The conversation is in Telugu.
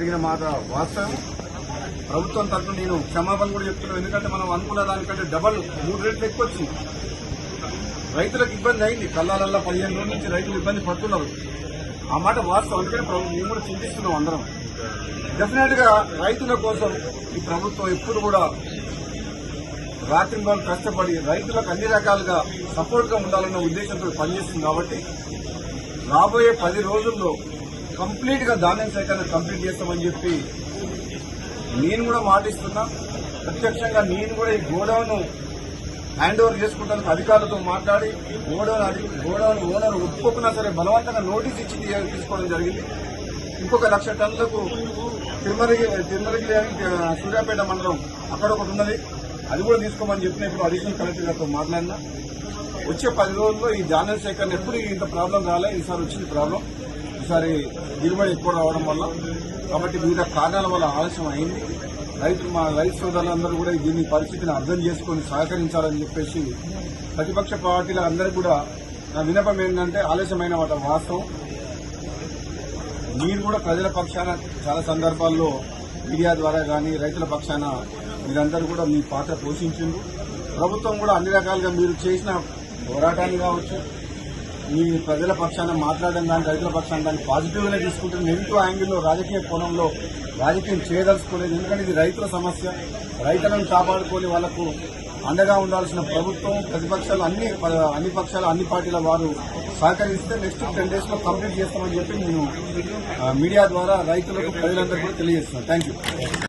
జరిగిన మాట వాస్తవం. ప్రభుత్వం తరఫున నేను క్షమాపణ కూడా చెప్తున్నాను. ఎందుకంటే మనం అనుకున్న దానికంటే డబల్ 3 రెట్లు ఎక్కువ వచ్చింది. రైతులకు ఇబ్బంది అయింది. కల్లాలల్లా 15 రోజుల నుంచి రైతులు ఇబ్బంది పడుతున్నారు. ఆ మాట వాస్తవం. అందుకని మేము కూడా చింతిస్తున్నాం అందరం. డెఫినెట్ గా రైతుల కోసం ఈ ప్రభుత్వం ఎప్పుడు కూడా రాత్రింబాలు కష్టపడి రైతులకు అన్ని రకాలుగా సపోర్ట్ గా ఉండాలన్న ఉద్దేశంతో పనిచేస్తుంది. కాబట్టి రాబోయే 10 రోజుల్లో కంప్లీట్ గా ధాన్యం సేకరణ కంప్లీట్ చేస్తామని చెప్పి నేను కూడా మాటిస్తున్నా. ప్రత్యక్షంగా నేను కూడా ఈ గోడౌన్ హ్యాండ్ ఓవర్ చేసుకుంటానికి అధికారులతో మాట్లాడి గోడౌన్ ఓనర్ ఒప్పుకోకున్నా సరే బలవంతంగా నోటీస్ ఇచ్చి తీసుకోవడం జరిగింది. ఇంకొక 1,00,000 టన్నులకు తిరుమలకి సూర్యాపేట మండలం అక్కడ ఒకటి ఉన్నది, అది కూడా తీసుకోమని చెప్పిన ఇప్పుడు అడిషనల్ కలెక్టర్ గారితో మాట్లాడినా. వచ్చే 10 రోజుల్లో ఈ ధాన్యం సేకరణ ఎప్పుడు ఇంత ప్రాబ్లం రాలే, ఈసారి వచ్చింది ప్రాబ్లం. ఈసారి దిగుబడి ఎక్కువ రావడం వల్ల, కాబట్టి వివిధ కారణాల వల్ల ఆలస్యం అయింది. మా రైతు సోదరులందరూ కూడా దీన్ని పరిస్థితిని అర్థం చేసుకుని సహకరించాలని చెప్పేసి ప్రతిపక్ష పార్టీల అందరూ కూడా నా విన్నపం ఏంటంటే ఆలస్యమైన వాటి వాస్తవం. మీరు కూడా ప్రజల పక్షాన చాలా సందర్భాల్లో మీడియా ద్వారా కానీ రైతుల పక్షాన మీరందరూ కూడా మీ పాత్ర పోషించిండ్రు. ప్రభుత్వం కూడా అన్ని రకాలుగా మీరు చేసిన పోరాటాన్ని కావచ్చు, మీ ప్రజల పక్షాన మాట్లాడడం కానీ రైతుల పక్షాన దాన్ని పాజిటివ్ గానే తీసుకుంటుంది. నెగిటివ్ యాంగిల్లో రాజకీయ కోణంలో రాజకీయం చేయదలుచుకోలేదు. ఎందుకంటే ఇది రైతుల సమస్య. రైతులను కాపాడుకొని వాళ్లకు అండగా ఉండాల్సిన ప్రభుత్వం, ప్రతిపక్షాలు అన్ని పక్షాలు అన్ని పార్టీల వారు సహకరిస్తే నెక్స్ట్ 10 days లో కంప్లీట్ చేస్తామని చెప్పి నేను మీడియా ద్వారా రైతులకు ప్రజలందరికీ కూడా తెలియజేస్తున్నాను. Thank you.